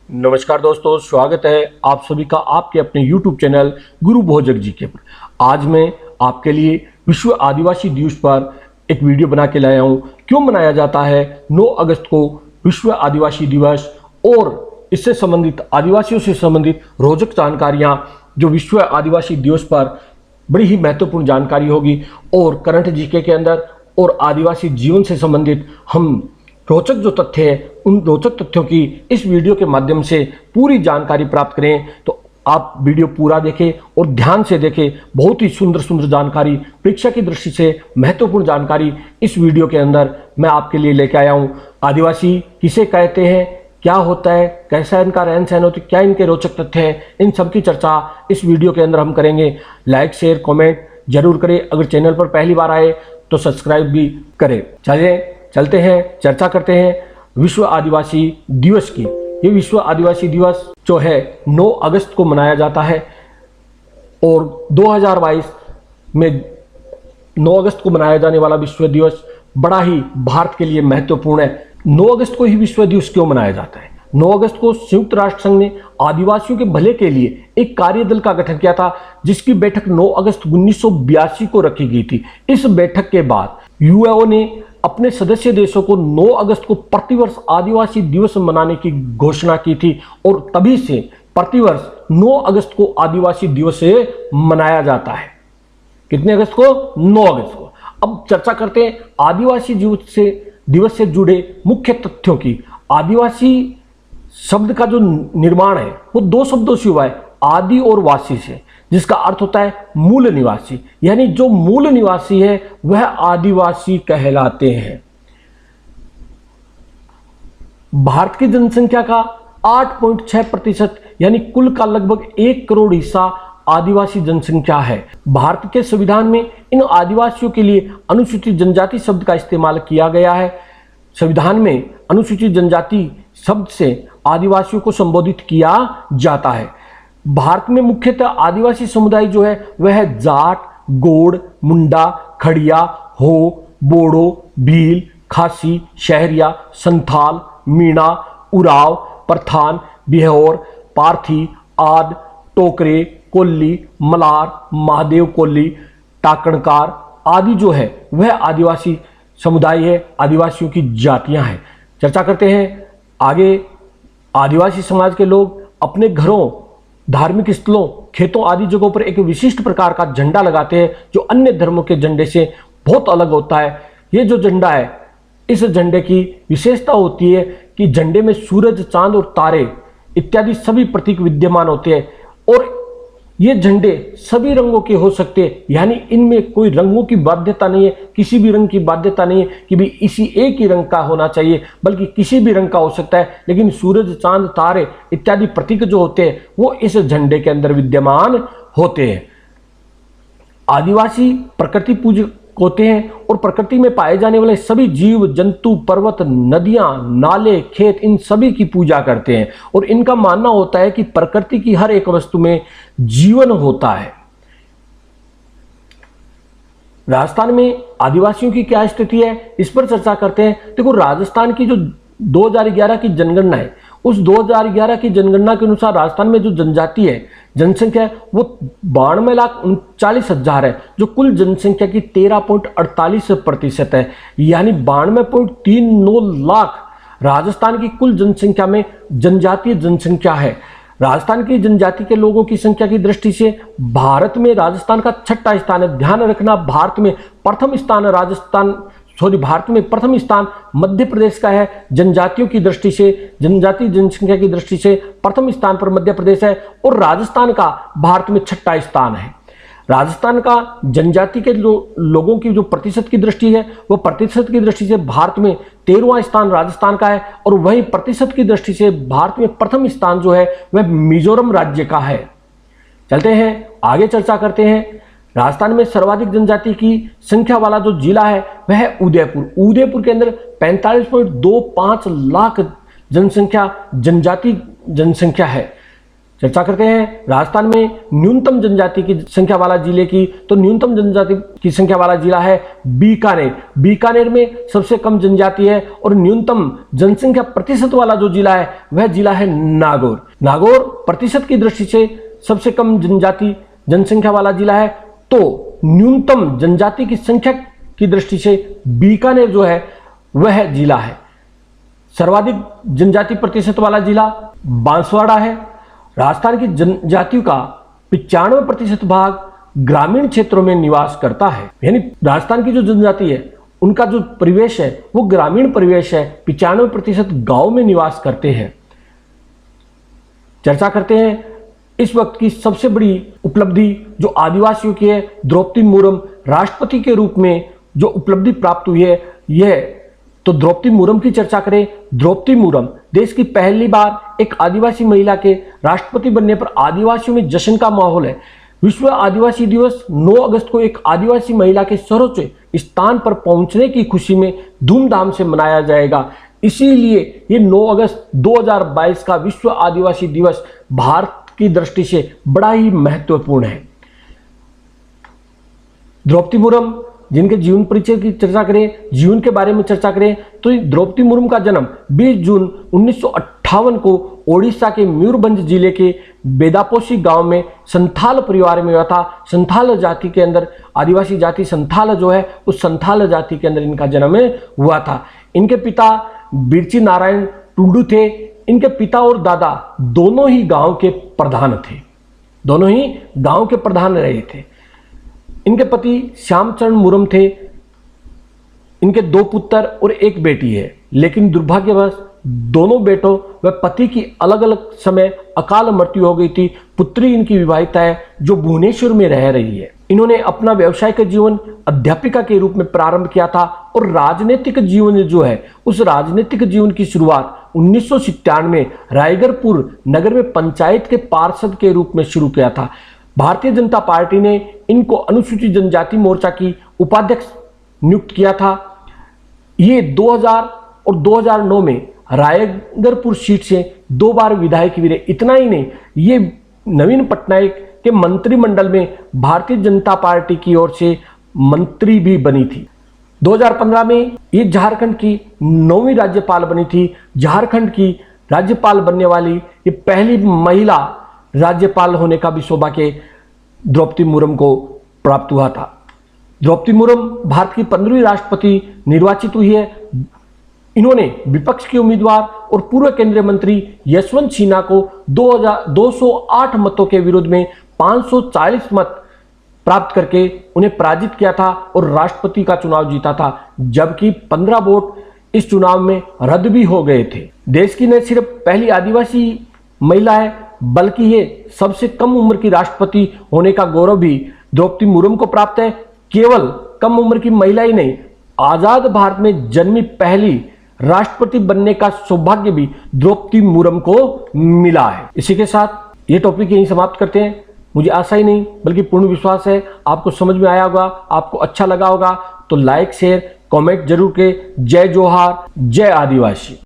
नमस्कार दोस्तों, स्वागत है आप सभी का आपके अपने YouTube चैनल गुरु भोजक जी के पर। आज मैं आपके लिए विश्व आदिवासी दिवस पर एक वीडियो बना के लाया हूँ। क्यों मनाया जाता है 9 अगस्त को विश्व आदिवासी दिवस, और इससे संबंधित आदिवासियों से संबंधित रोचक जानकारियाँ जो विश्व आदिवासी दिवस पर बड़ी ही महत्वपूर्ण जानकारी होगी, और करंट जीके के अंदर और आदिवासी जीवन से संबंधित हम रोचक जो तथ्य है उन रोचक तथ्यों की इस वीडियो के माध्यम से पूरी जानकारी प्राप्त करें। तो आप वीडियो पूरा देखें और ध्यान से देखें। बहुत ही सुंदर सुंदर जानकारी, परीक्षा की दृष्टि से महत्वपूर्ण जानकारी इस वीडियो के अंदर मैं आपके लिए लेके आया हूँ। आदिवासी किसे कहते हैं, क्या होता है, कैसा इनका रहन सहन होता है, क्या इनके रोचक तथ्य हैं, इन सब की चर्चा इस वीडियो के अंदर हम करेंगे। लाइक शेयर कॉमेंट जरूर करें। अगर चैनल पर पहली बार आए तो सब्सक्राइब भी करें। चलिए चलते हैं, चर्चा करते हैं विश्व आदिवासी दिवस की। ये विश्व आदिवासी दिवस जो है 9 अगस्त को मनाया जाता है, और 2022 में 9 अगस्त को मनाया जाने वाला विश्व दिवस बड़ा ही भारत के लिए महत्वपूर्ण है। 9 अगस्त को ही विश्व दिवस क्यों मनाया जाता है? 9 अगस्त को संयुक्त राष्ट्र संघ ने आदिवासियों के भले के लिए एक कार्यदल का गठन किया था, जिसकी बैठक 9 अगस्त 1982 को रखी गई थी। इस बैठक के बाद यूएनओ ने अपने सदस्य देशों को 9 अगस्त को प्रतिवर्ष आदिवासी दिवस मनाने की घोषणा की थी, और तभी से प्रतिवर्ष 9 अगस्त को आदिवासी दिवस से मनाया जाता है। कितने अगस्त को? 9 अगस्त को। अब चर्चा करते हैं आदिवासी दिवस से जुड़े मुख्य तथ्यों की। आदिवासी शब्द का जो निर्माण है वो 2 शब्दों से हुआ है, आदि और वासी से, जिसका अर्थ होता है मूल निवासी। यानी जो मूल निवासी है वह आदिवासी कहलाते हैं। भारत की जनसंख्या का 8.6% यानी कुल का लगभग 1 करोड़ हिस्सा आदिवासी जनसंख्या है। भारत के संविधान में इन आदिवासियों के लिए अनुसूचित जनजाति शब्द का इस्तेमाल किया गया है। संविधान में अनुसूचित जनजाति शब्द से आदिवासियों को संबोधित किया जाता है। भारत में मुख्यतः आदिवासी समुदाय जो है वह जाट, गोड़, मुंडा, खड़िया, हो, बोडो, भील, खासी, शहरिया, संथाल, मीणा, उराव, परथान, बिहोर, पारथी, आद, टोकरे, कोल्ली, मलार, महादेव कोल्ली, टाकणकार आदि जो है वह आदिवासी समुदाय है, आदिवासियों की जातियां हैं। चर्चा करते हैं आगे। आदिवासी समाज के लोग अपने घरों, धार्मिक स्थलों, खेतों आदि जगहों पर एक विशिष्ट प्रकार का झंडा लगाते हैं, जो अन्य धर्मों के झंडे से बहुत अलग होता है। ये जो झंडा है, इस झंडे की विशेषता होती है कि झंडे में सूरज, चांद और तारे इत्यादि सभी प्रतीक विद्यमान होते हैं, और ये झंडे सभी रंगों के हो सकते हैं। यानी इनमें कोई रंगों की बाध्यता नहीं है, किसी भी रंग की बाध्यता नहीं है कि भी इसी एक ही रंग का होना चाहिए, बल्कि किसी भी रंग का हो सकता है। लेकिन सूरज, चांद, तारे इत्यादि प्रतीक जो होते हैं वो इस झंडे के अंदर विद्यमान होते हैं। आदिवासी प्रकृति पूजक होते हैं, और प्रकृति में पाए जाने वाले सभी जीव जंतु, पर्वत, नदियां, नाले, खेत, इन सभी की पूजा करते हैं, और इनका मानना होता है कि प्रकृति की हर एक वस्तु में जीवन होता है। राजस्थान में आदिवासियों की क्या स्थिति है, इस पर चर्चा करते हैं। देखो, राजस्थान की जो 2011 की जनगणना है, उस 2011 की जनगणना के अनुसार राजस्थान में जो जनजाति है, जनसंख्या है, वो 92,39,000 है, जो कुल जनसंख्या की 13.48% है। यानी 92.39 लाख राजस्थान की कुल जनसंख्या में जनजातीय जनसंख्या है। राजस्थान की जनजाति के लोगों की संख्या की दृष्टि से भारत में राजस्थान का 6ठा स्थान है। ध्यान रखना, भारत में प्रथम स्थान मध्य प्रदेश का है। जनजातियों की दृष्टि से, जनजातीय जनसंख्या की दृष्टि से प्रथम स्थान पर मध्य प्रदेश है, और राजस्थान का भारत में 6ठा स्थान है। राजस्थान का जनजाति के लोगों की जो प्रतिशत की दृष्टि है, वो प्रतिशत की दृष्टि से भारत में 13वां स्थान राजस्थान का है, और वही प्रतिशत की दृष्टि से भारत में प्रथम स्थान जो है वह मिजोरम राज्य का है। चलते हैं आगे, चर्चा करते हैं। राजस्थान में सर्वाधिक जनजाति की संख्या वाला जो जिला है वह है उदयपुर। उदयपुर के अंदर 45.25 लाख जनजाति जनसंख्या है। चर्चा करते हैं राजस्थान में न्यूनतम जनजाति की संख्या वाला जिले की। तो न्यूनतम जनजाति की संख्या वाला जिला है बीकानेर। बीकानेर में सबसे कम जनजाति है और न्यूनतम जनसंख्या प्रतिशत वाला जो जिला है वह जिला है नागौर। नागौर प्रतिशत की दृष्टि से सबसे कम जनजाति जनसंख्या वाला जिला है, तो न्यूनतम जनजाति की संख्या की दृष्टि से बीकानेर जो है वह जिला है। सर्वाधिक जनजाति प्रतिशत वाला जिला बांसवाड़ा है। राजस्थान की जनजातियों का 95% भाग ग्रामीण क्षेत्रों में निवास करता है, यानी राजस्थान की जो जनजाति है उनका जो परिवेश है वो ग्रामीण परिवेश है। 95% गांव में निवास करते हैं। चर्चा करते हैं इस वक्त की सबसे बड़ी उपलब्धि जो आदिवासियों की है। द्रौपदी मुर्मू राष्ट्रपति के रूप में जो उपलब्धि प्राप्त हुई है यह, तो द्रौपदी मुर्मू की चर्चा करें। द्रौपदी मुर्मू देश की पहली बार एक आदिवासी महिला के राष्ट्रपति बनने पर आदिवासियों में जश्न का माहौल है। विश्व आदिवासी दिवस 9 अगस्त को एक आदिवासी महिला के सर्वोच्च स्थान पर पहुंचने की खुशी में धूमधाम से मनाया जाएगा। इसीलिए ये 9 अगस्त 2022 का विश्व आदिवासी दिवस भारत की दृष्टि से बड़ा ही महत्वपूर्ण है। द्रौपदी मुर्मू जिनके जीवन परिचय की चर्चा करें, जीवन के बारे में चर्चा करें, तो द्रौपदी मुर्मू का जन्म 20 जून 1958 को ओडिशा के मयूरभंज जिले के बेदापोसी गांव में संथाल परिवार में हुआ था। संथाल जाति के अंदर, आदिवासी जाति संथाल जो है उस संथाल जाति के अंदर इनका जन्म हुआ था। इनके पिता बिरची नारायण टुंडू थे। इनके पिता और दादा दोनों ही गांव के प्रधान थे, दोनों ही गांव के प्रधान रहे थे। इनके पति श्यामचरण मुर्मू थे। इनके 2 पुत्र और 1 बेटी है, लेकिन दुर्भाग्यवश दोनों बेटों व पति की अलग अलग समय अकाल मृत्यु हो गई थी। पुत्री इनकी विवाहित है जो भुवनेश्वर में रह रही है। इन्होंने अपना व्यवसायिक जीवन अध्यापिका के रूप में प्रारंभ किया था और राजनीतिक जीवन जो है उस राजनीतिक जीवन की शुरुआत 1997 में रायगढ़पुर नगर में पंचायत के पार्षद के रूप में शुरू किया था। भारतीय जनता पार्टी ने इनको अनुसूचित जनजाति मोर्चा की उपाध्यक्ष नियुक्त किया था। ये 2000 और 2009 में रायगढ़पुर सीट से 2 बार विधायक भी रहे। इतना ही नहीं, ये नवीन पटनायक के मंत्रिमंडल में भारतीय जनता पार्टी की ओर से मंत्री भी बनी थी। 2015 में ये झारखंड की 9वीं राज्यपाल बनी थी। झारखंड की राज्यपाल बनने वाली ये पहली महिला राज्यपाल होने का भी सौभाग्य द्रौपदी मुर्मू को प्राप्त हुआ था। द्रौपदी मुर्मू भारत की 15वीं राष्ट्रपति निर्वाचित हुई है। इन्होंने विपक्ष के उम्मीदवार और पूर्व केंद्रीय मंत्री यशवंत सिन्हा को 208 मतों के विरोध में 540 मत प्राप्त करके उन्हें पराजित किया था और राष्ट्रपति का चुनाव जीता था, जबकि 15 वोट इस चुनाव में रद्द भी हो गए थे। देश की न सिर्फ पहली आदिवासी महिला है बल्कि ये सबसे कम उम्र की राष्ट्रपति होने का गौरव भी द्रौपदी मुर्मू को प्राप्त है। केवल कम उम्र की महिला ही नहीं, आजाद भारत में जन्मी पहली राष्ट्रपति बनने का सौभाग्य भी द्रौपदी मुर्मू को मिला है। इसी के साथ ये टॉपिक यहीं समाप्त करते हैं। मुझे आशा ही नहीं बल्कि पूर्ण विश्वास है आपको समझ में आया होगा, आपको अच्छा लगा होगा। तो लाइक शेयर कमेंट जरूर के। जय जोहार, जय आदिवासी।